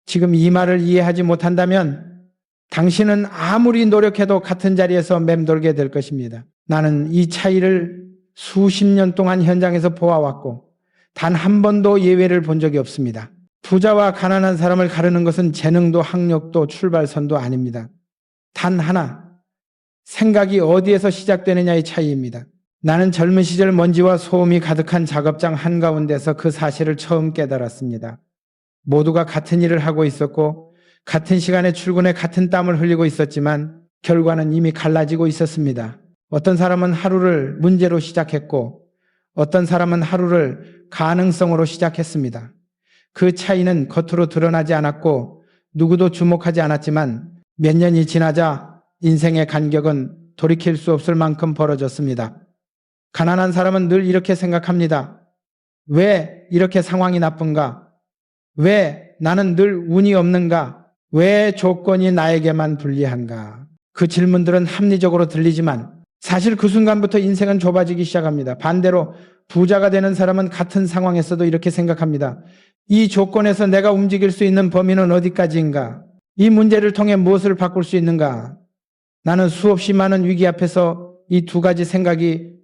지금 이 말을 이해하지 못한다면 당신은 아무리 노력해도 같은 자리에서 맴돌게 될 것입니다. 나는 이 차이를 수십 년 동안 현장에서 보아왔고 단 한 번도 예외를 본 적이 없습니다. 부자와 가난한 사람을 가르는 것은 재능도 학력도 출발선도 아닙니다. 단 하나, 생각이 어디에서 시작되느냐의 차이입니다. 나는 젊은 시절 먼지와 소음이 가득한 작업장 한가운데서 그 사실을 처음 깨달았습니다. 모두가 같은 일을 하고 있었고 같은 시간에 출근해 같은 땀을 흘리고 있었지만 결과는 이미 갈라지고 있었습니다. 어떤 사람은 하루를 문제로 시작했고 어떤 사람은 하루를 가능성으로 시작했습니다. 그 차이는 겉으로 드러나지 않았고 누구도 주목하지 않았지만 몇 년이 지나자 인생의 간격은 돌이킬 수 없을 만큼 벌어졌습니다. 가난한 사람은 늘 이렇게 생각합니다. 왜 이렇게 상황이 나쁜가? 왜 나는 늘 운이 없는가? 왜 조건이 나에게만 불리한가? 그 질문들은 합리적으로 들리지만 사실 그 순간부터 인생은 좁아지기 시작합니다. 반대로 부자가 되는 사람은 같은 상황에서도 이렇게 생각합니다. 이 조건에서 내가 움직일 수 있는 범위는 어디까지인가? 이 문제를 통해 무엇을 바꿀 수 있는가? 나는 수없이 많은 위기 앞에서 이 두 가지 생각이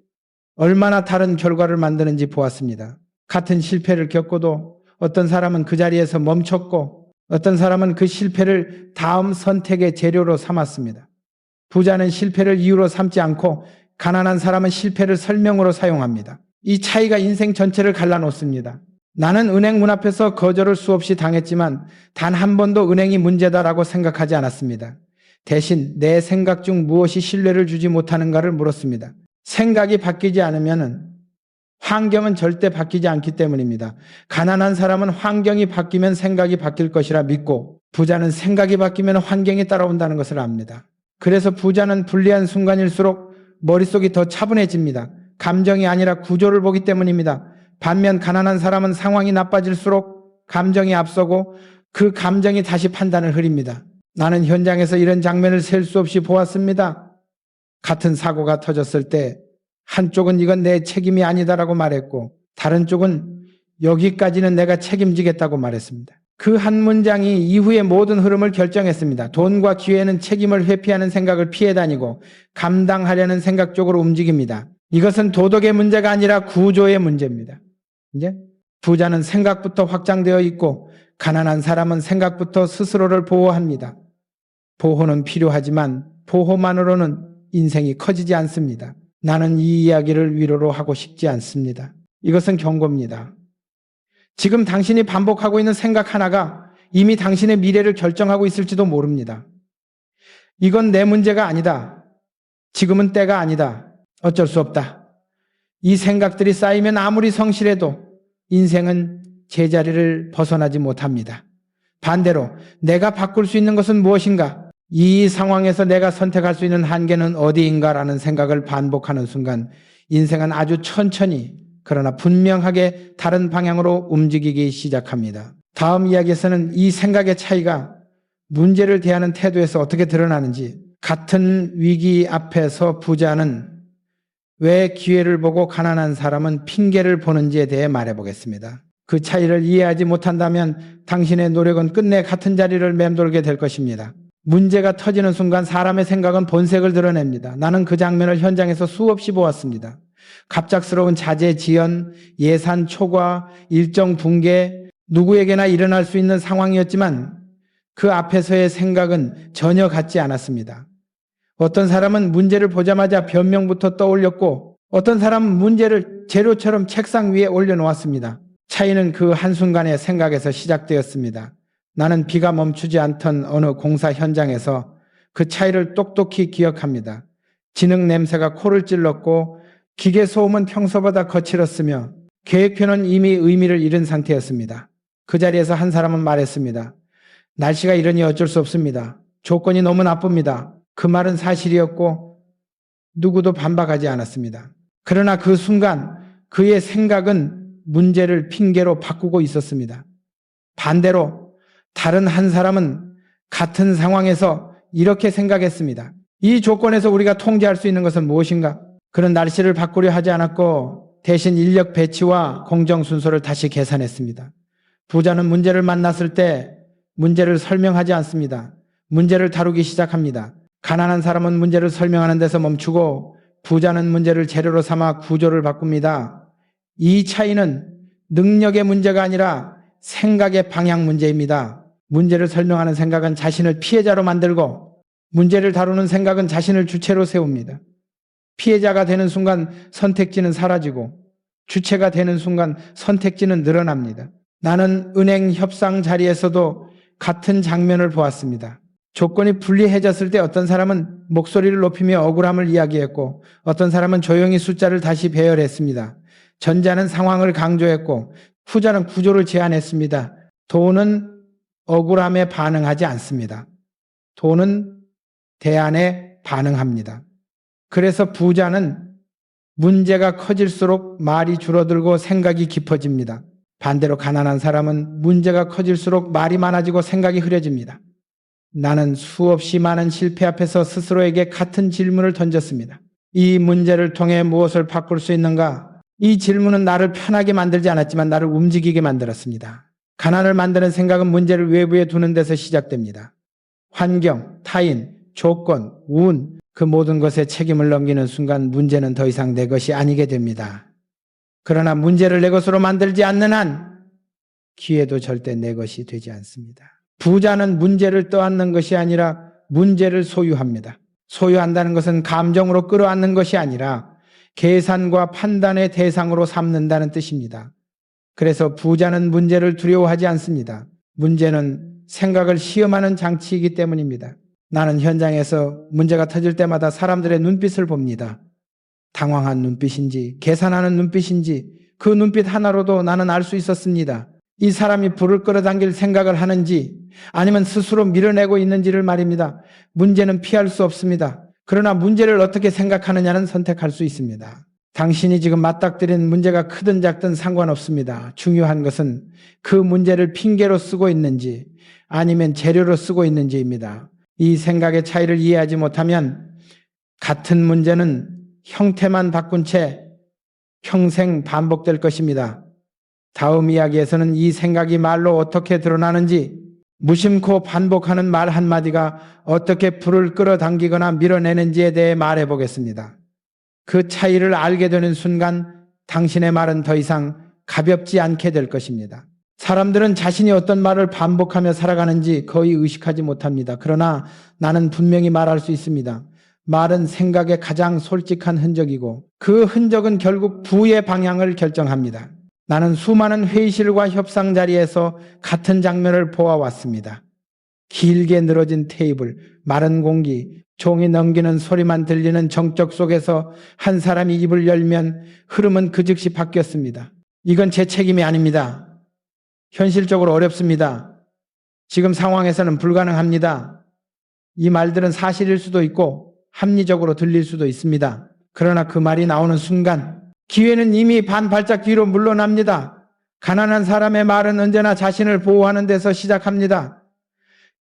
얼마나 다른 결과를 만드는지 보았습니다. 같은 실패를 겪고도 어떤 사람은 그 자리에서 멈췄고 어떤 사람은 그 실패를 다음 선택의 재료로 삼았습니다. 부자는 실패를 이유로 삼지 않고 가난한 사람은 실패를 설명으로 사용합니다. 이 차이가 인생 전체를 갈라놓습니다. 나는 은행 문 앞에서 거절을 수없이 당했지만 단 한 번도 은행이 문제다라고 생각하지 않았습니다. 대신 내 생각 중 무엇이 신뢰를 주지 못하는가를 물었습니다. 생각이 바뀌지 않으면 환경은 절대 바뀌지 않기 때문입니다. 가난한 사람은 환경이 바뀌면 생각이 바뀔 것이라 믿고 부자는 생각이 바뀌면 환경이 따라온다는 것을 압니다. 그래서 부자는 불리한 순간일수록 머릿속이 더 차분해집니다. 감정이 아니라 구조를 보기 때문입니다. 반면 가난한 사람은 상황이 나빠질수록 감정이 앞서고 그 감정이 다시 판단을 흐립니다. 나는 현장에서 이런 장면을 셀 수 없이 보았습니다. 같은 사고가 터졌을 때 한쪽은 이건 내 책임이 아니다라고 말했고 다른 쪽은 여기까지는 내가 책임지겠다고 말했습니다. 그 한 문장이 이후의 모든 흐름을 결정했습니다. 돈과 기회는 책임을 회피하는 생각을 피해 다니고 감당하려는 생각 쪽으로 움직입니다. 이것은 도덕의 문제가 아니라 구조의 문제입니다. 이제 부자는 생각부터 확장되어 있고 가난한 사람은 생각부터 스스로를 보호합니다. 보호는 필요하지만 보호만으로는 인생이 커지지 않습니다. 나는 이 이야기를 위로로 하고 싶지 않습니다. 이것은 경고입니다. 지금 당신이 반복하고 있는 생각 하나가 이미 당신의 미래를 결정하고 있을지도 모릅니다. 이건 내 문제가 아니다. 지금은 때가 아니다. 어쩔 수 없다. 이 생각들이 쌓이면 아무리 성실해도 인생은 제자리를 벗어나지 못합니다. 반대로 내가 바꿀 수 있는 것은 무엇인가? 이 상황에서 내가 선택할 수 있는 한계는 어디인가라는 생각을 반복하는 순간 인생은 아주 천천히 그러나 분명하게 다른 방향으로 움직이기 시작합니다. 다음 이야기에서는 이 생각의 차이가 문제를 대하는 태도에서 어떻게 드러나는지, 같은 위기 앞에서 부자는 왜 기회를 보고 가난한 사람은 핑계를 보는지에 대해 말해보겠습니다. 그 차이를 이해하지 못한다면 당신의 노력은 끝내 같은 자리를 맴돌게 될 것입니다. 문제가 터지는 순간 사람의 생각은 본색을 드러냅니다. 나는 그 장면을 현장에서 수없이 보았습니다. 갑작스러운 자재 지연, 예산 초과, 일정 붕괴, 누구에게나 일어날 수 있는 상황이었지만 그 앞에서의 생각은 전혀 같지 않았습니다. 어떤 사람은 문제를 보자마자 변명부터 떠올렸고 어떤 사람은 문제를 재료처럼 책상 위에 올려놓았습니다. 차이는 그 한순간의 생각에서 시작되었습니다. 나는 비가 멈추지 않던 어느 공사 현장에서 그 차이를 똑똑히 기억합니다. 진흙 냄새가 코를 찔렀고 기계 소음은 평소보다 거칠었으며 계획표는 이미 의미를 잃은 상태였습니다. 그 자리에서 한 사람은 말했습니다. 날씨가 이러니 어쩔 수 없습니다. 조건이 너무 나쁩니다. 그 말은 사실이었고 누구도 반박하지 않았습니다. 그러나 그 순간 그의 생각은 문제를 핑계로 바꾸고 있었습니다. 반대로 다른 한 사람은 같은 상황에서 이렇게 생각했습니다. 이 조건에서 우리가 통제할 수 있는 것은 무엇인가? 그는 날씨를 바꾸려 하지 않았고 대신 인력 배치와 공정 순서를 다시 계산했습니다. 부자는 문제를 만났을 때 문제를 설명하지 않습니다. 문제를 다루기 시작합니다. 가난한 사람은 문제를 설명하는 데서 멈추고 부자는 문제를 재료로 삼아 구조를 바꿉니다. 이 차이는 능력의 문제가 아니라 생각의 방향 문제입니다. 문제를 설명하는 생각은 자신을 피해자로 만들고 문제를 다루는 생각은 자신을 주체로 세웁니다. 피해자가 되는 순간 선택지는 사라지고 주체가 되는 순간 선택지는 늘어납니다. 나는 은행 협상 자리에서도 같은 장면을 보았습니다. 조건이 불리해졌을 때 어떤 사람은 목소리를 높이며 억울함을 이야기했고 어떤 사람은 조용히 숫자를 다시 배열했습니다. 전자는 상황을 강조했고 후자는 구조를 제안했습니다. 돈은 억울함에 반응하지 않습니다. 돈은 대안에 반응합니다. 그래서 부자는 문제가 커질수록 말이 줄어들고 생각이 깊어집니다. 반대로 가난한 사람은 문제가 커질수록 말이 많아지고 생각이 흐려집니다. 나는 수없이 많은 실패 앞에서 스스로에게 같은 질문을 던졌습니다. 이 문제를 통해 무엇을 바꿀 수 있는가? 이 질문은 나를 편하게 만들지 않았지만 나를 움직이게 만들었습니다. 가난을 만드는 생각은 문제를 외부에 두는 데서 시작됩니다. 환경, 타인, 조건, 운, 그 모든 것에 책임을 넘기는 순간 문제는 더 이상 내 것이 아니게 됩니다. 그러나 문제를 내 것으로 만들지 않는 한 기회도 절대 내 것이 되지 않습니다. 부자는 문제를 떠안는 것이 아니라 문제를 소유합니다. 소유한다는 것은 감정으로 끌어안는 것이 아니라 계산과 판단의 대상으로 삼는다는 뜻입니다. 그래서 부자는 문제를 두려워하지 않습니다. 문제는 생각을 시험하는 장치이기 때문입니다. 나는 현장에서 문제가 터질 때마다 사람들의 눈빛을 봅니다. 당황한 눈빛인지 계산하는 눈빛인지 그 눈빛 하나로도 나는 알 수 있었습니다. 이 사람이 불을 끌어당길 생각을 하는지 아니면 스스로 밀어내고 있는지를 말입니다. 문제는 피할 수 없습니다. 그러나 문제를 어떻게 생각하느냐는 선택할 수 있습니다. 당신이 지금 맞닥뜨린 문제가 크든 작든 상관없습니다. 중요한 것은 그 문제를 핑계로 쓰고 있는지 아니면 재료로 쓰고 있는지입니다. 이 생각의 차이를 이해하지 못하면 같은 문제는 형태만 바꾼 채 평생 반복될 것입니다. 다음 이야기에서는 이 생각이 말로 어떻게 드러나는지 무심코 반복하는 말 한마디가 어떻게 불을 끌어당기거나 밀어내는지에 대해 말해보겠습니다. 그 차이를 알게 되는 순간 당신의 말은 더 이상 가볍지 않게 될 것입니다. 사람들은 자신이 어떤 말을 반복하며 살아가는지 거의 의식하지 못합니다. 그러나 나는 분명히 말할 수 있습니다. 말은 생각의 가장 솔직한 흔적이고 그 흔적은 결국 부의 방향을 결정합니다. 나는 수많은 회의실과 협상 자리에서 같은 장면을 보아왔습니다. 길게 늘어진 테이블, 마른 공기, 종이 넘기는 소리만 들리는 정적 속에서 한 사람이 입을 열면 흐름은 그 즉시 바뀌었습니다. 이건 제 책임이 아닙니다. 현실적으로 어렵습니다. 지금 상황에서는 불가능합니다. 이 말들은 사실일 수도 있고 합리적으로 들릴 수도 있습니다. 그러나 그 말이 나오는 순간 기회는 이미 반 발짝 뒤로 물러납니다. 가난한 사람의 말은 언제나 자신을 보호하는 데서 시작합니다.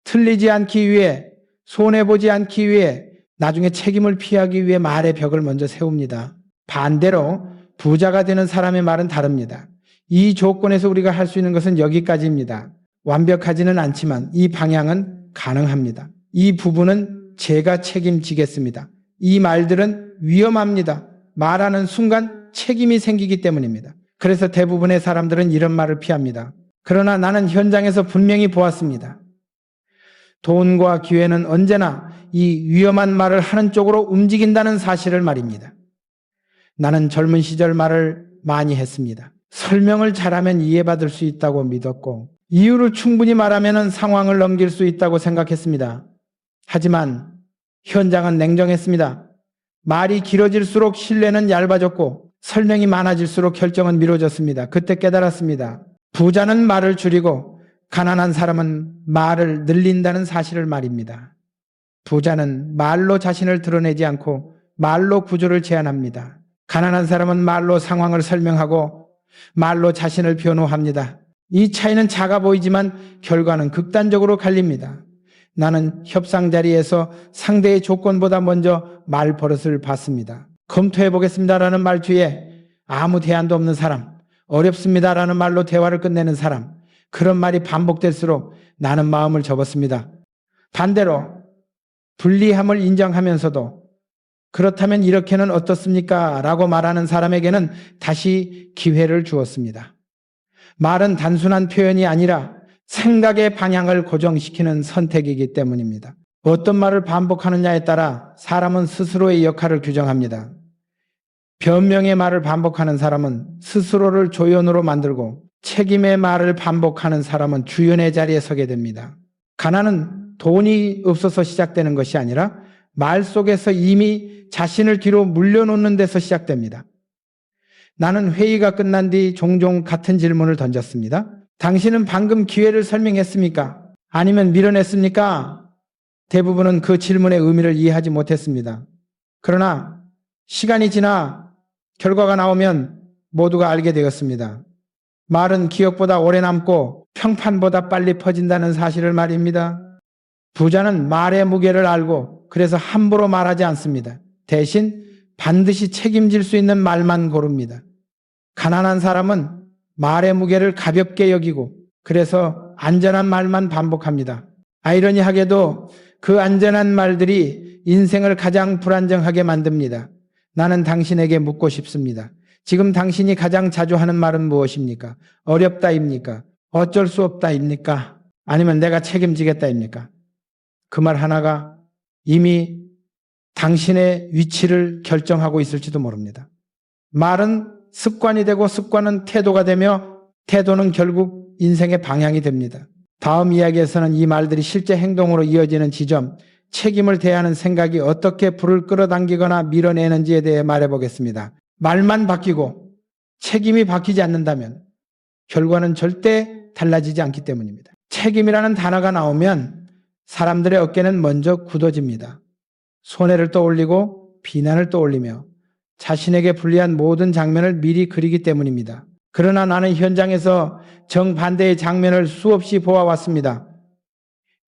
틀리지 않기 위해, 손해보지 않기 위해, 나중에 책임을 피하기 위해 말의 벽을 먼저 세웁니다. 반대로 부자가 되는 사람의 말은 다릅니다. 이 조건에서 우리가 할 수 있는 것은 여기까지입니다. 완벽하지는 않지만 이 방향은 가능합니다. 이 부분은 제가 책임지겠습니다. 이 말들은 위험합니다. 말하는 순간 책임이 생기기 때문입니다. 그래서 대부분의 사람들은 이런 말을 피합니다. 그러나 나는 현장에서 분명히 보았습니다. 돈과 기회는 언제나 이 위험한 말을 하는 쪽으로 움직인다는 사실을 말입니다. 나는 젊은 시절 말을 많이 했습니다. 설명을 잘하면 이해받을 수 있다고 믿었고 이유를 충분히 말하면 상황을 넘길 수 있다고 생각했습니다. 하지만 현장은 냉정했습니다. 말이 길어질수록 신뢰는 얇아졌고 설명이 많아질수록 결정은 미뤄졌습니다. 그때 깨달았습니다. 부자는 말을 줄이고 가난한 사람은 말을 늘린다는 사실을 말입니다. 부자는 말로 자신을 드러내지 않고 말로 구조를 제안합니다. 가난한 사람은 말로 상황을 설명하고 말로 자신을 변호합니다. 이 차이는 작아 보이지만 결과는 극단적으로 갈립니다. 나는 협상 자리에서 상대의 조건보다 먼저 말버릇을 봤습니다. 검토해 보겠습니다라는 말 뒤에 아무 대안도 없는 사람, 어렵습니다라는 말로 대화를 끝내는 사람, 그런 말이 반복될수록 나는 마음을 접었습니다. 반대로 불리함을 인정하면서도 그렇다면 이렇게는 어떻습니까? 라고 말하는 사람에게는 다시 기회를 주었습니다. 말은 단순한 표현이 아니라 생각의 방향을 고정시키는 선택이기 때문입니다. 어떤 말을 반복하느냐에 따라 사람은 스스로의 역할을 규정합니다. 변명의 말을 반복하는 사람은 스스로를 조연으로 만들고 책임의 말을 반복하는 사람은 주연의 자리에 서게 됩니다. 가난은 돈이 없어서 시작되는 것이 아니라 말 속에서 이미 자신을 뒤로 물려놓는 데서 시작됩니다. 나는 회의가 끝난 뒤 종종 같은 질문을 던졌습니다. 당신은 방금 기회를 설명했습니까? 아니면 밀어냈습니까? 대부분은 그 질문의 의미를 이해하지 못했습니다. 그러나 시간이 지나 결과가 나오면 모두가 알게 되었습니다. 말은 기억보다 오래 남고 평판보다 빨리 퍼진다는 사실을 말입니다. 부자는 말의 무게를 알고 그래서 함부로 말하지 않습니다. 대신 반드시 책임질 수 있는 말만 고릅니다. 가난한 사람은 말의 무게를 가볍게 여기고 그래서 안전한 말만 반복합니다. 아이러니하게도 그 안전한 말들이 인생을 가장 불안정하게 만듭니다. 나는 당신에게 묻고 싶습니다. 지금 당신이 가장 자주 하는 말은 무엇입니까? 어렵다입니까? 어쩔 수 없다입니까? 아니면 내가 책임지겠다입니까? 그 말 하나가 이미 당신의 위치를 결정하고 있을지도 모릅니다. 말은 습관이 되고 습관은 태도가 되며 태도는 결국 인생의 방향이 됩니다. 다음 이야기에서는 이 말들이 실제 행동으로 이어지는 지점, 책임을 대하는 생각이 어떻게 불을 끌어당기거나 밀어내는지에 대해 말해보겠습니다. 말만 바뀌고 책임이 바뀌지 않는다면 결과는 절대 달라지지 않기 때문입니다. 책임이라는 단어가 나오면 사람들의 어깨는 먼저 굳어집니다. 손해를 떠올리고 비난을 떠올리며 자신에게 불리한 모든 장면을 미리 그리기 때문입니다. 그러나 나는 현장에서 정반대의 장면을 수없이 보아왔습니다.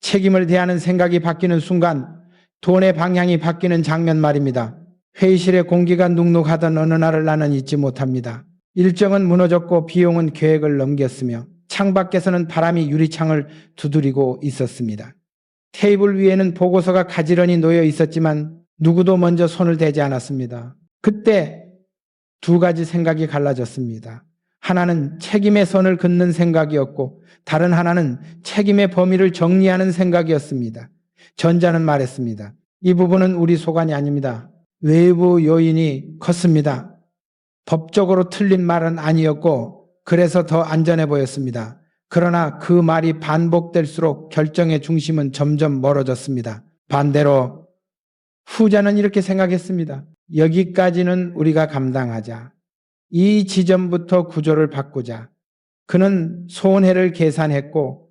책임을 대하는 생각이 바뀌는 순간 돈의 방향이 바뀌는 장면 말입니다. 회의실의 공기가 눅눅하던 어느 날을 나는 잊지 못합니다. 일정은 무너졌고 비용은 계획을 넘겼으며 창밖에서는 바람이 유리창을 두드리고 있었습니다. 테이블 위에는 보고서가 가지런히 놓여 있었지만 누구도 먼저 손을 대지 않았습니다. 그때 두 가지 생각이 갈라졌습니다. 하나는 책임의 선을 긋는 생각이었고 다른 하나는 책임의 범위를 정리하는 생각이었습니다. 전자는 말했습니다. 이 부분은 우리 소관이 아닙니다. 외부 요인이 컸습니다. 법적으로 틀린 말은 아니었고 그래서 더 안전해 보였습니다. 그러나 그 말이 반복될수록 결정의 중심은 점점 멀어졌습니다. 반대로 후자는 이렇게 생각했습니다. 여기까지는 우리가 감당하자. 이 지점부터 구조를 바꾸자. 그는 손해를 계산했고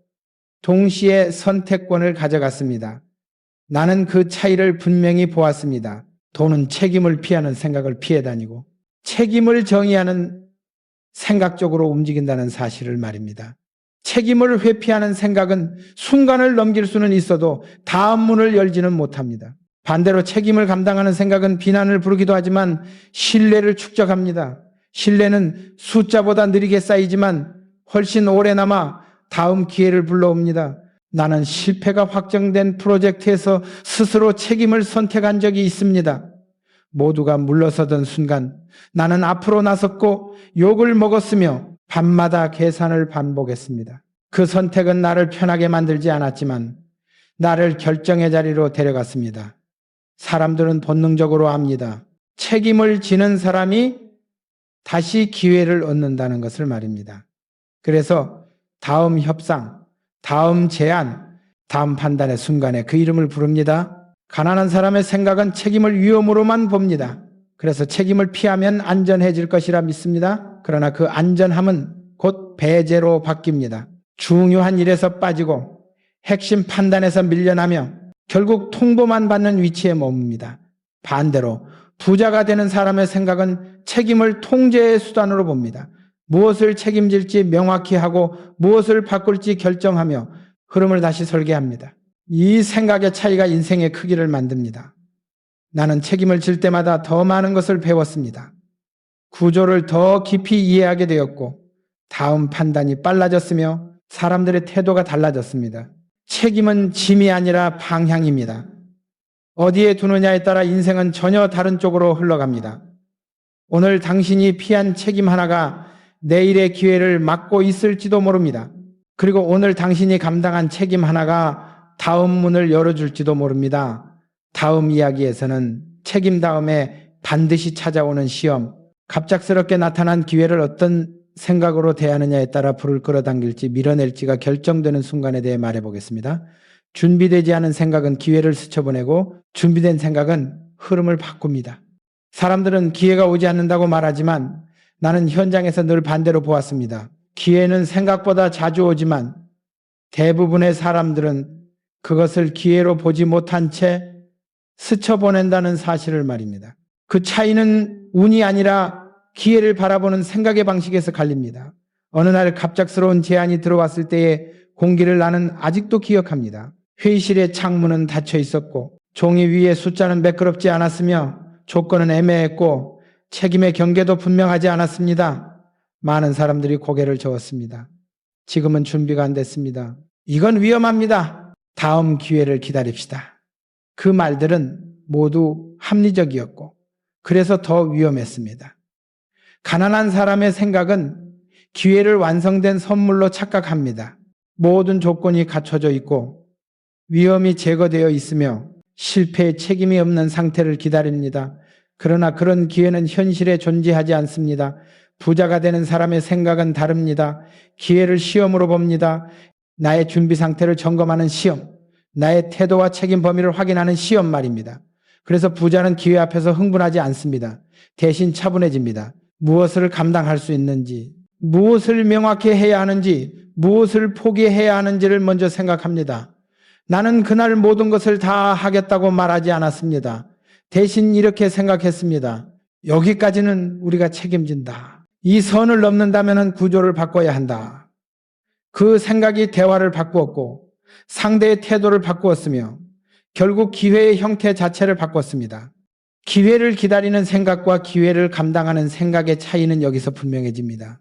동시에 선택권을 가져갔습니다. 나는 그 차이를 분명히 보았습니다. 돈은 책임을 피하는 생각을 피해 다니고 책임을 정의하는 생각적으로 움직인다는 사실을 말입니다. 책임을 회피하는 생각은 순간을 넘길 수는 있어도 다음 문을 열지는 못합니다. 반대로 책임을 감당하는 생각은 비난을 부르기도 하지만 신뢰를 축적합니다. 신뢰는 숫자보다 느리게 쌓이지만 훨씬 오래 남아 다음 기회를 불러옵니다. 나는 실패가 확정된 프로젝트에서 스스로 책임을 선택한 적이 있습니다. 모두가 물러서던 순간 나는 앞으로 나섰고 욕을 먹었으며 밤마다 계산을 반복했습니다. 그 선택은 나를 편하게 만들지 않았지만 나를 결정의 자리로 데려갔습니다. 사람들은 본능적으로 압니다. 책임을 지는 사람이 다시 기회를 얻는다는 것을 말입니다. 그래서 다음 협상, 다음 제안, 다음 판단의 순간에 그 이름을 부릅니다. 가난한 사람의 생각은 책임을 위험으로만 봅니다. 그래서 책임을 피하면 안전해질 것이라 믿습니다. 그러나 그 안전함은 곧 배제로 바뀝니다. 중요한 일에서 빠지고 핵심 판단에서 밀려나며 결국 통보만 받는 위치에 머뭅니다. 반대로 부자가 되는 사람의 생각은 책임을 통제의 수단으로 봅니다. 무엇을 책임질지 명확히 하고 무엇을 바꿀지 결정하며 흐름을 다시 설계합니다. 이 생각의 차이가 인생의 크기를 만듭니다. 나는 책임을 질 때마다 더 많은 것을 배웠습니다. 구조를 더 깊이 이해하게 되었고 다음 판단이 빨라졌으며 사람들의 태도가 달라졌습니다. 책임은 짐이 아니라 방향입니다. 어디에 두느냐에 따라 인생은 전혀 다른 쪽으로 흘러갑니다. 오늘 당신이 피한 책임 하나가 내일의 기회를 막고 있을지도 모릅니다. 그리고 오늘 당신이 감당한 책임 하나가 다음 문을 열어줄지도 모릅니다. 다음 이야기에서는 책임 다음에 반드시 찾아오는 시험, 갑작스럽게 나타난 기회를 어떤 생각으로 대하느냐에 따라 불을 끌어당길지 밀어낼지가 결정되는 순간에 대해 말해보겠습니다. 준비되지 않은 생각은 기회를 스쳐보내고 준비된 생각은 흐름을 바꿉니다. 사람들은 기회가 오지 않는다고 말하지만 나는 현장에서 늘 반대로 보았습니다. 기회는 생각보다 자주 오지만 대부분의 사람들은 그것을 기회로 보지 못한 채 스쳐보낸다는 사실을 말입니다. 그 차이는 운이 아니라 기회를 바라보는 생각의 방식에서 갈립니다. 어느 날 갑작스러운 제안이 들어왔을 때의 공기를 나는 아직도 기억합니다. 회의실의 창문은 닫혀 있었고 종이 위에 숫자는 매끄럽지 않았으며 조건은 애매했고 책임의 경계도 분명하지 않았습니다. 많은 사람들이 고개를 저었습니다. 지금은 준비가 안 됐습니다. 이건 위험합니다. 다음 기회를 기다립시다. 그 말들은 모두 합리적이었고 그래서 더 위험했습니다. 가난한 사람의 생각은 기회를 완성된 선물로 착각합니다. 모든 조건이 갖춰져 있고 위험이 제거되어 있으며 실패의 책임이 없는 상태를 기다립니다. 그러나 그런 기회는 현실에 존재하지 않습니다. 부자가 되는 사람의 생각은 다릅니다. 기회를 시험으로 봅니다. 나의 준비 상태를 점검하는 시험, 나의 태도와 책임 범위를 확인하는 시험 말입니다. 그래서 부자는 기회 앞에서 흥분하지 않습니다. 대신 차분해집니다. 무엇을 감당할 수 있는지, 무엇을 명확히 해야 하는지, 무엇을 포기해야 하는지를 먼저 생각합니다. 나는 그날 모든 것을 다 하겠다고 말하지 않았습니다. 대신 이렇게 생각했습니다. 여기까지는 우리가 책임진다. 이 선을 넘는다면 구조를 바꿔야 한다. 그 생각이 대화를 바꾸었고 상대의 태도를 바꾸었으며 결국 기회의 형태 자체를 바꿨습니다. 기회를 기다리는 생각과 기회를 감당하는 생각의 차이는 여기서 분명해집니다.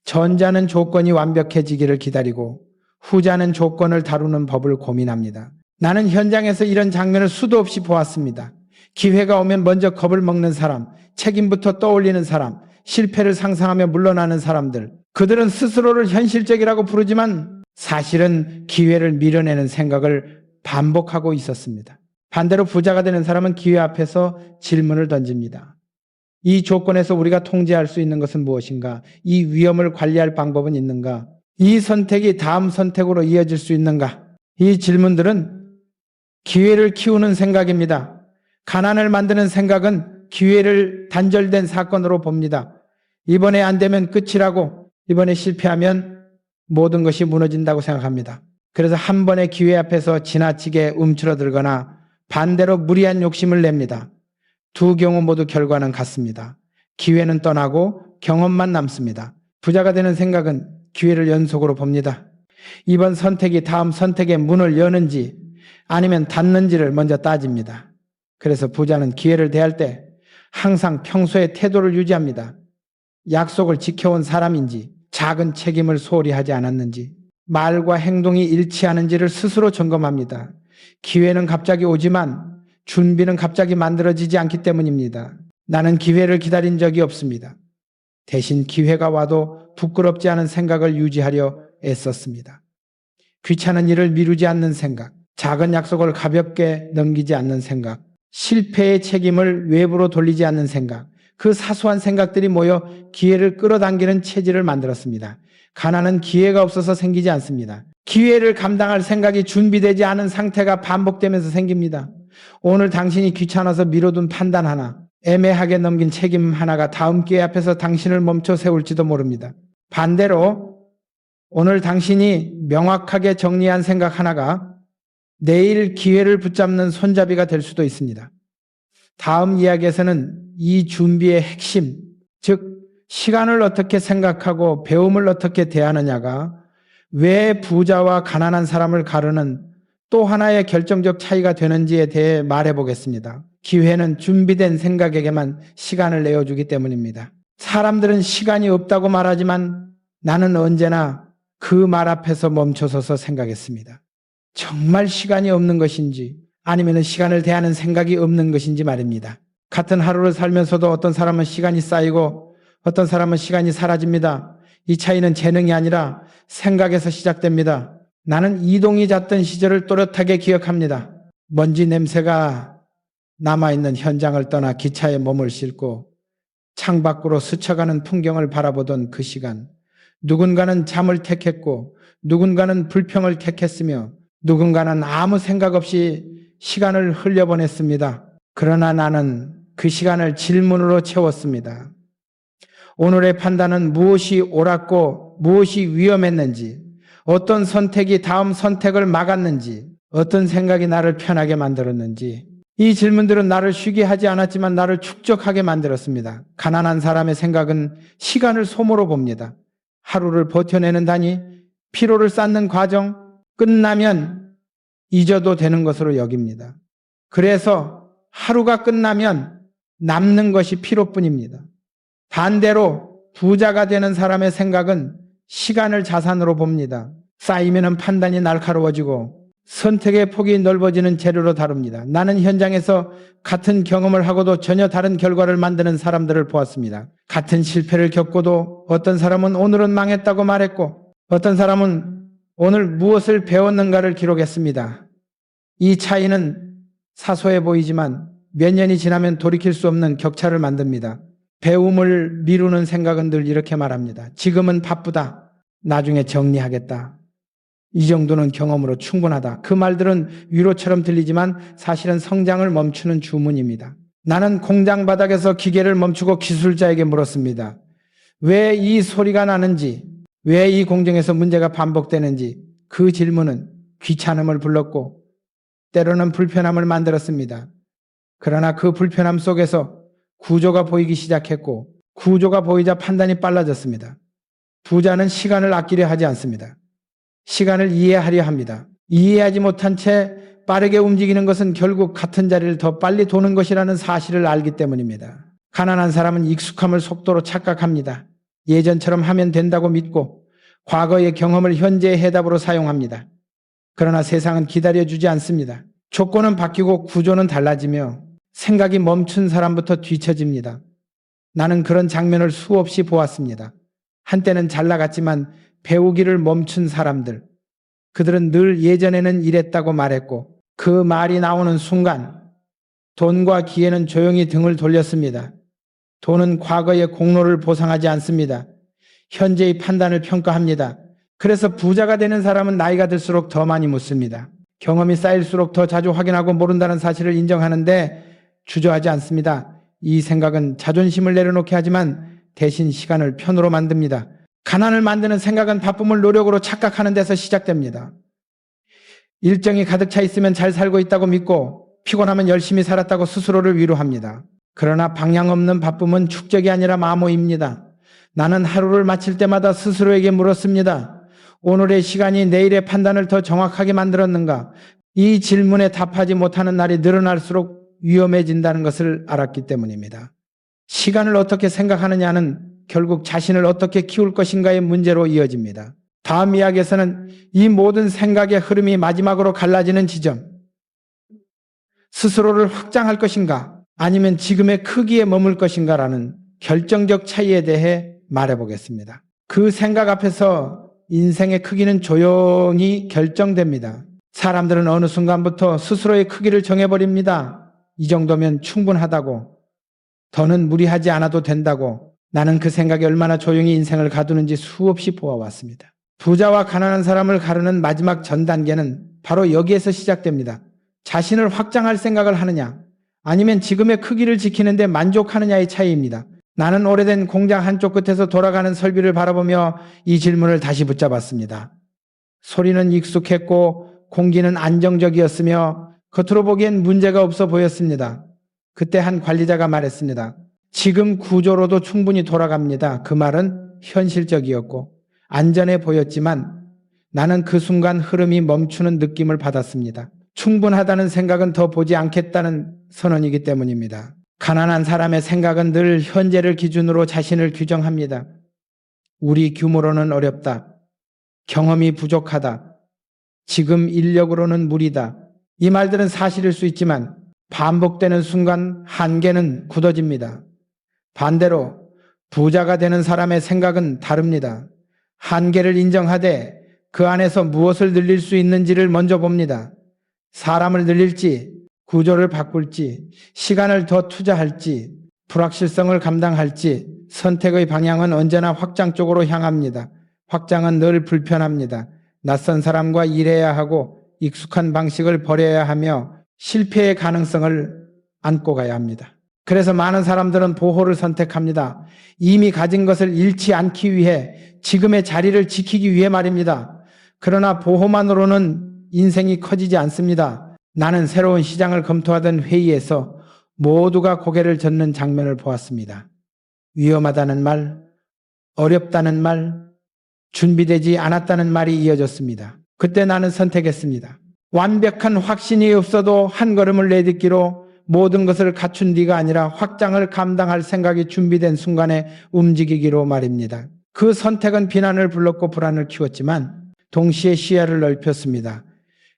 전자는 조건이 완벽해지기를 기다리고 후자는 조건을 다루는 법을 고민합니다. 나는 현장에서 이런 장면을 수도 없이 보았습니다. 기회가 오면 먼저 겁을 먹는 사람, 책임부터 떠올리는 사람, 실패를 상상하며 물러나는 사람들. 그들은 스스로를 현실적이라고 부르지만 사실은 기회를 밀어내는 생각을 반복하고 있었습니다. 반대로 부자가 되는 사람은 기회 앞에서 질문을 던집니다. 이 조건에서 우리가 통제할 수 있는 것은 무엇인가? 이 위험을 관리할 방법은 있는가? 이 선택이 다음 선택으로 이어질 수 있는가? 이 질문들은 기회를 키우는 생각입니다. 가난을 만드는 생각은 기회를 단절된 사건으로 봅니다. 이번에 안 되면 끝이라고, 이번에 실패하면 모든 것이 무너진다고 생각합니다. 그래서 한 번의 기회 앞에서 지나치게 움츠러들거나 반대로 무리한 욕심을 냅니다. 두 경우 모두 결과는 같습니다. 기회는 떠나고 경험만 남습니다. 부자가 되는 생각은 기회를 연속으로 봅니다. 이번 선택이 다음 선택의 문을 여는지 아니면 닫는지를 먼저 따집니다. 그래서 부자는 기회를 대할 때 항상 평소의 태도를 유지합니다. 약속을 지켜온 사람인지, 작은 책임을 소홀히 하지 않았는지, 말과 행동이 일치하는지를 스스로 점검합니다. 기회는 갑자기 오지만 준비는 갑자기 만들어지지 않기 때문입니다. 나는 기회를 기다린 적이 없습니다. 대신 기회가 와도 부끄럽지 않은 생각을 유지하려 애썼습니다. 귀찮은 일을 미루지 않는 생각, 작은 약속을 가볍게 넘기지 않는 생각, 실패의 책임을 외부로 돌리지 않는 생각, 그 사소한 생각들이 모여 기회를 끌어당기는 체질을 만들었습니다. 가난은 기회가 없어서 생기지 않습니다. 기회를 감당할 생각이 준비되지 않은 상태가 반복되면서 생깁니다. 오늘 당신이 귀찮아서 미뤄둔 판단 하나, 애매하게 넘긴 책임 하나가 다음 기회 앞에서 당신을 멈춰 세울지도 모릅니다. 반대로 오늘 당신이 명확하게 정리한 생각 하나가 내일 기회를 붙잡는 손잡이가 될 수도 있습니다. 다음 이야기에서는 이 준비의 핵심, 즉 시간을 어떻게 생각하고 배움을 어떻게 대하느냐가 왜 부자와 가난한 사람을 가르는 또 하나의 결정적 차이가 되는지에 대해 말해보겠습니다. 기회는 준비된 생각에게만 시간을 내어주기 때문입니다. 사람들은 시간이 없다고 말하지만 나는 언제나 그 말 앞에서 멈춰서서 생각했습니다. 정말 시간이 없는 것인지 아니면 시간을 대하는 생각이 없는 것인지 말입니다. 같은 하루를 살면서도 어떤 사람은 시간이 쌓이고 어떤 사람은 시간이 사라집니다. 이 차이는 재능이 아니라 생각에서 시작됩니다. 나는 이동이 잤던 시절을 또렷하게 기억합니다. 먼지 냄새가 남아있는 현장을 떠나 기차에 몸을 싣고 창밖으로 스쳐가는 풍경을 바라보던 그 시간, 누군가는 잠을 택했고 누군가는 불평을 택했으며 누군가는 아무 생각 없이 시간을 흘려보냈습니다. 그러나 나는 그 시간을 질문으로 채웠습니다. 오늘의 판단은 무엇이 옳았고 무엇이 위험했는지, 어떤 선택이 다음 선택을 막았는지, 어떤 생각이 나를 편하게 만들었는지, 이 질문들은 나를 쉬게 하지 않았지만 나를 축적하게 만들었습니다. 가난한 사람의 생각은 시간을 소모로 봅니다. 하루를 버텨내는 단위, 피로를 쌓는 과정, 끝나면 잊어도 되는 것으로 여깁니다. 그래서 하루가 끝나면 남는 것이 피로뿐입니다. 반대로 부자가 되는 사람의 생각은 시간을 자산으로 봅니다. 쌓이면 판단이 날카로워지고 선택의 폭이 넓어지는 재료로 다룹니다. 나는 현장에서 같은 경험을 하고도 전혀 다른 결과를 만드는 사람들을 보았습니다. 같은 실패를 겪고도 어떤 사람은 오늘은 망했다고 말했고 어떤 사람은 오늘 무엇을 배웠는가를 기록했습니다. 이 차이는 사소해 보이지만 몇 년이 지나면 돌이킬 수 없는 격차를 만듭니다. 배움을 미루는 생각은 늘 이렇게 말합니다. 지금은 바쁘다. 나중에 정리하겠다. 이 정도는 경험으로 충분하다. 그 말들은 위로처럼 들리지만 사실은 성장을 멈추는 주문입니다. 나는 공장 바닥에서 기계를 멈추고 기술자에게 물었습니다. 왜 이 소리가 나는지, 왜 이 공정에서 문제가 반복되는지 그 질문은 귀찮음을 불렀고 때로는 불편함을 만들었습니다. 그러나 그 불편함 속에서 구조가 보이기 시작했고 구조가 보이자 판단이 빨라졌습니다. 부자는 시간을 아끼려 하지 않습니다. 시간을 이해하려 합니다. 이해하지 못한 채 빠르게 움직이는 것은 결국 같은 자리를 더 빨리 도는 것이라는 사실을 알기 때문입니다. 가난한 사람은 익숙함을 속도로 착각합니다. 예전처럼 하면 된다고 믿고 과거의 경험을 현재의 해답으로 사용합니다. 그러나 세상은 기다려주지 않습니다. 조건은 바뀌고 구조는 달라지며 생각이 멈춘 사람부터 뒤처집니다. 나는 그런 장면을 수없이 보았습니다. 한때는 잘 나갔지만 배우기를 멈춘 사람들, 그들은 늘 예전에는 이랬다고 말했고 그 말이 나오는 순간 돈과 기회는 조용히 등을 돌렸습니다. 돈은 과거의 공로를 보상하지 않습니다. 현재의 판단을 평가합니다. 그래서 부자가 되는 사람은 나이가 들수록 더 많이 묻습니다. 경험이 쌓일수록 더 자주 확인하고 모른다는 사실을 인정하는데 주저하지 않습니다. 이 생각은 자존심을 내려놓게 하지만 대신 시간을 편으로 만듭니다. 가난을 만드는 생각은 바쁨을 노력으로 착각하는 데서 시작됩니다. 일정이 가득 차 있으면 잘 살고 있다고 믿고 피곤하면 열심히 살았다고 스스로를 위로합니다. 그러나 방향 없는 바쁨은 축적이 아니라 마모입니다. 나는 하루를 마칠 때마다 스스로에게 물었습니다. 오늘의 시간이 내일의 판단을 더 정확하게 만들었는가? 이 질문에 답하지 못하는 날이 늘어날수록 위험해진다는 것을 알았기 때문입니다. 시간을 어떻게 생각하느냐는 결국 자신을 어떻게 키울 것인가의 문제로 이어집니다. 다음 이야기에서는 이 모든 생각의 흐름이 마지막으로 갈라지는 지점, 스스로를 확장할 것인가 아니면 지금의 크기에 머물 것인가라는 결정적 차이에 대해 말해보겠습니다. 그 생각 앞에서 인생의 크기는 조용히 결정됩니다. 사람들은 어느 순간부터 스스로의 크기를 정해버립니다. 이 정도면 충분하다고, 더는 무리하지 않아도 된다고. 나는 그 생각에 얼마나 조용히 인생을 가두는지 수없이 보아왔습니다. 부자와 가난한 사람을 가르는 마지막 전 단계는 바로 여기에서 시작됩니다. 자신을 확장할 생각을 하느냐 아니면 지금의 크기를 지키는데 만족하느냐의 차이입니다. 나는 오래된 공장 한쪽 끝에서 돌아가는 설비를 바라보며 이 질문을 다시 붙잡았습니다. 소리는 익숙했고 공기는 안정적이었으며 겉으로 보기엔 문제가 없어 보였습니다. 그때 한 관리자가 말했습니다. 지금 구조로도 충분히 돌아갑니다. 그 말은 현실적이었고 안전해 보였지만 나는 그 순간 흐름이 멈추는 느낌을 받았습니다. 충분하다는 생각은 더 보지 않겠다는 선언이기 때문입니다. 가난한 사람의 생각은 늘 현재를 기준으로 자신을 규정합니다. 우리 규모로는 어렵다. 경험이 부족하다, 지금 인력으로는 무리다. 이 말들은 사실일 수 있지만 반복되는 순간 한계는 굳어집니다. 반대로 부자가 되는 사람의 생각은 다릅니다. 한계를 인정하되 그 안에서 무엇을 늘릴 수 있는지를 먼저 봅니다. 사람을 늘릴지, 구조를 바꿀지, 시간을 더 투자할지, 불확실성을 감당할지 선택의 방향은 언제나 확장 쪽으로 향합니다. 확장은 늘 불편합니다. 낯선 사람과 일해야 하고 익숙한 방식을 버려야 하며 실패의 가능성을 안고 가야 합니다. 그래서 많은 사람들은 보호를 선택합니다. 이미 가진 것을 잃지 않기 위해, 지금의 자리를 지키기 위해 말입니다. 그러나 보호만으로는 인생이 커지지 않습니다. 나는 새로운 시장을 검토하던 회의에서 모두가 고개를 젓는 장면을 보았습니다. 위험하다는 말, 어렵다는 말, 준비되지 않았다는 말이 이어졌습니다. 그때 나는 선택했습니다. 완벽한 확신이 없어도 한 걸음을 내딛기로 모든 것을 갖춘 뒤가 아니라 확장을 감당할 생각이 준비된 순간에 움직이기로 말입니다. 그 선택은 비난을 불렀고 불안을 키웠지만 동시에 시야를 넓혔습니다.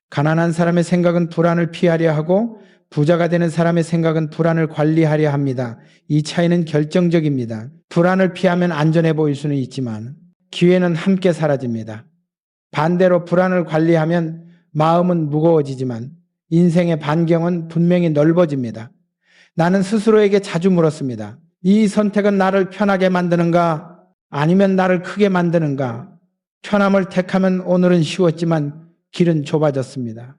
가난한 사람의 생각은 불안을 피하려 하고 부자가 되는 사람의 생각은 불안을 관리하려 합니다. 이 차이는 결정적입니다. 불안을 피하면 안전해 보일 수는 있지만 기회는 함께 사라집니다. 반대로 불안을 관리하면 마음은 무거워지지만 인생의 반경은 분명히 넓어집니다. 나는 스스로에게 자주 물었습니다. 이 선택은 나를 편하게 만드는가 아니면 나를 크게 만드는가? 편함을 택하면 오늘은 쉬웠지만 길은 좁아졌습니다.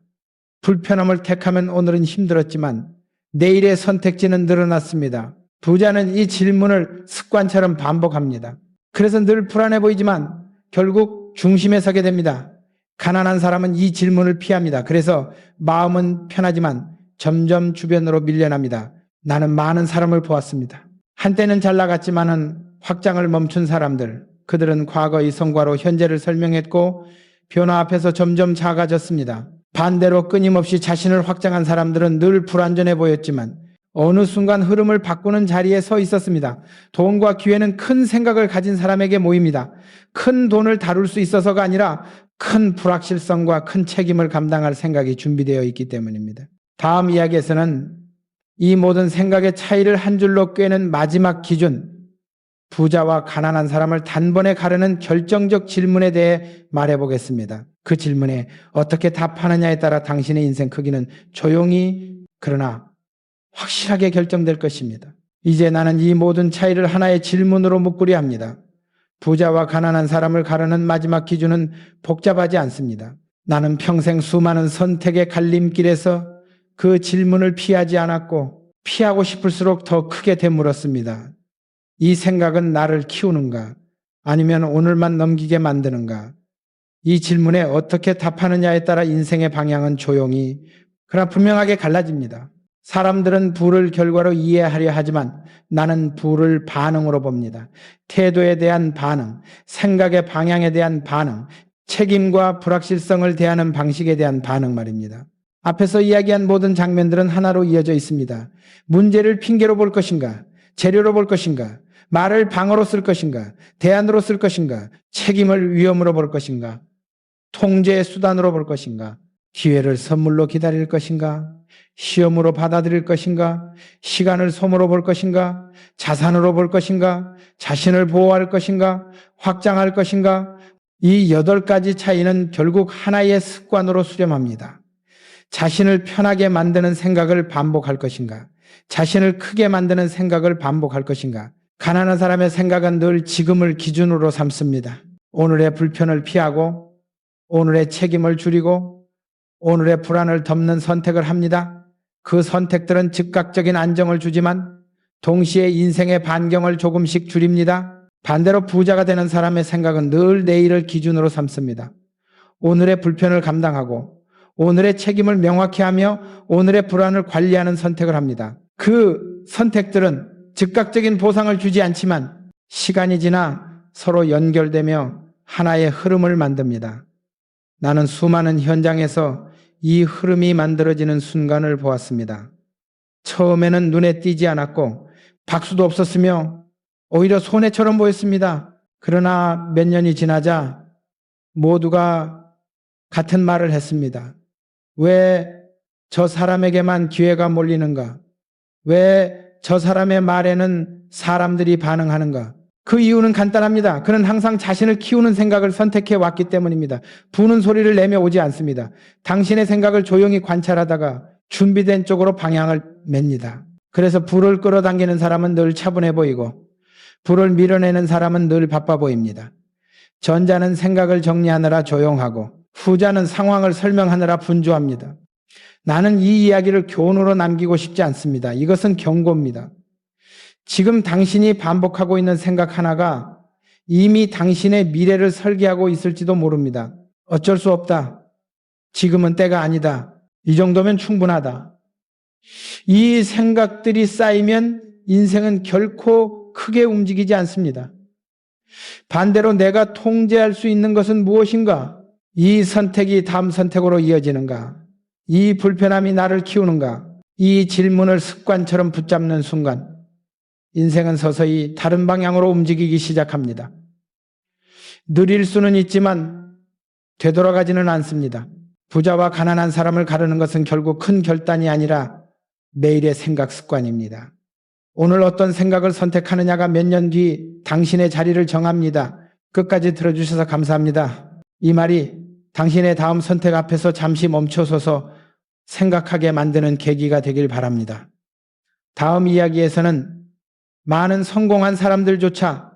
불편함을 택하면 오늘은 힘들었지만 내일의 선택지는 늘어났습니다. 부자는 이 질문을 습관처럼 반복합니다. 그래서 늘 불안해 보이지만 결국 중심에 서게 됩니다. 가난한 사람은 이 질문을 피합니다. 그래서 마음은 편하지만 점점 주변으로 밀려납니다. 나는 많은 사람을 보았습니다. 한때는 잘 나갔지만은 확장을 멈춘 사람들, 그들은 과거의 성과로 현재를 설명했고 변화 앞에서 점점 작아졌습니다. 반대로 끊임없이 자신을 확장한 사람들은 늘 불완전해 보였지만 어느 순간 흐름을 바꾸는 자리에 서 있었습니다. 돈과 기회는 큰 생각을 가진 사람에게 모입니다. 큰 돈을 다룰 수 있어서가 아니라 큰 불확실성과 큰 책임을 감당할 생각이 준비되어 있기 때문입니다. 다음 이야기에서는 이 모든 생각의 차이를 한 줄로 꿰는 마지막 기준, 부자와 가난한 사람을 단번에 가르는 결정적 질문에 대해 말해보겠습니다. 그 질문에 어떻게 답하느냐에 따라 당신의 인생 크기는 조용히 그러나 확실하게 결정될 것입니다. 이제 나는 이 모든 차이를 하나의 질문으로 묶으려 합니다. 부자와 가난한 사람을 가르는 마지막 기준은 복잡하지 않습니다. 나는 평생 수많은 선택의 갈림길에서 그 질문을 피하지 않았고 피하고 싶을수록 더 크게 되물었습니다. 이 생각은 나를 키우는가? 아니면 오늘만 넘기게 만드는가? 이 질문에 어떻게 답하느냐에 따라 인생의 방향은 조용히 그러나 분명하게 갈라집니다. 사람들은 부를 결과로 이해하려 하지만 나는 부를 반응으로 봅니다. 태도에 대한 반응, 생각의 방향에 대한 반응, 책임과 불확실성을 대하는 방식에 대한 반응 말입니다. 앞에서 이야기한 모든 장면들은 하나로 이어져 있습니다. 문제를 핑계로 볼 것인가? 재료로 볼 것인가? 말을 방어로 쓸 것인가? 대안으로 쓸 것인가? 책임을 위험으로 볼 것인가? 통제의 수단으로 볼 것인가? 기회를 선물로 기다릴 것인가? 시험으로 받아들일 것인가? 시간을 소모로 볼 것인가? 자산으로 볼 것인가? 자신을 보호할 것인가? 확장할 것인가? 이 8가지 차이는 결국 하나의 습관으로 수렴합니다. 자신을 편하게 만드는 생각을 반복할 것인가? 자신을 크게 만드는 생각을 반복할 것인가? 가난한 사람의 생각은 늘 지금을 기준으로 삼습니다. 오늘의 불편을 피하고 오늘의 책임을 줄이고 오늘의 불안을 덮는 선택을 합니다. 그 선택들은 즉각적인 안정을 주지만 동시에 인생의 반경을 조금씩 줄입니다. 반대로 부자가 되는 사람의 생각은 늘 내일을 기준으로 삼습니다. 오늘의 불편을 감당하고 오늘의 책임을 명확히 하며 오늘의 불안을 관리하는 선택을 합니다. 그 선택들은 즉각적인 보상을 주지 않지만 시간이 지나 서로 연결되며 하나의 흐름을 만듭니다. 나는 수많은 현장에서 이 흐름이 만들어지는 순간을 보았습니다. 처음에는 눈에 띄지 않았고 박수도 없었으며 오히려 손해처럼 보였습니다. 그러나 몇 년이 지나자 모두가 같은 말을 했습니다. 왜 저 사람에게만 기회가 몰리는가? 왜 저 사람의 말에는 사람들이 반응하는가? 그 이유는 간단합니다. 그는 항상 자신을 키우는 생각을 선택해 왔기 때문입니다. 부는 소리를 내며 오지 않습니다. 당신의 생각을 조용히 관찰하다가 준비된 쪽으로 방향을 맵니다. 그래서 불을 끌어당기는 사람은 늘 차분해 보이고 불을 밀어내는 사람은 늘 바빠 보입니다. 전자는 생각을 정리하느라 조용하고 후자는 상황을 설명하느라 분주합니다. 나는 이 이야기를 교훈으로 남기고 싶지 않습니다. 이것은 경고입니다. 지금 당신이 반복하고 있는 생각 하나가 이미 당신의 미래를 설계하고 있을지도 모릅니다. 어쩔 수 없다. 지금은 때가 아니다. 이 정도면 충분하다. 이 생각들이 쌓이면 인생은 결코 크게 움직이지 않습니다. 반대로 내가 통제할 수 있는 것은 무엇인가? 이 선택이 다음 선택으로 이어지는가? 이 불편함이 나를 키우는가? 이 질문을 습관처럼 붙잡는 순간 인생은 서서히 다른 방향으로 움직이기 시작합니다. 느릴 수는 있지만 되돌아가지는 않습니다. 부자와 가난한 사람을 가르는 것은 결국 큰 결단이 아니라 매일의 생각 습관입니다. 오늘 어떤 생각을 선택하느냐가 몇 년 뒤 당신의 자리를 정합니다. 끝까지 들어주셔서 감사합니다. 이 말이 당신의 다음 선택 앞에서 잠시 멈춰서서 생각하게 만드는 계기가 되길 바랍니다. 다음 이야기에서는 많은 성공한 사람들조차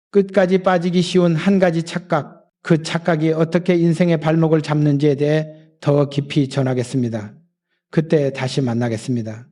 끝까지 빠지기 쉬운 한 가지 착각, 그 착각이 어떻게 인생의 발목을 잡는지에 대해 더 깊이 전하겠습니다. 그때 다시 만나겠습니다.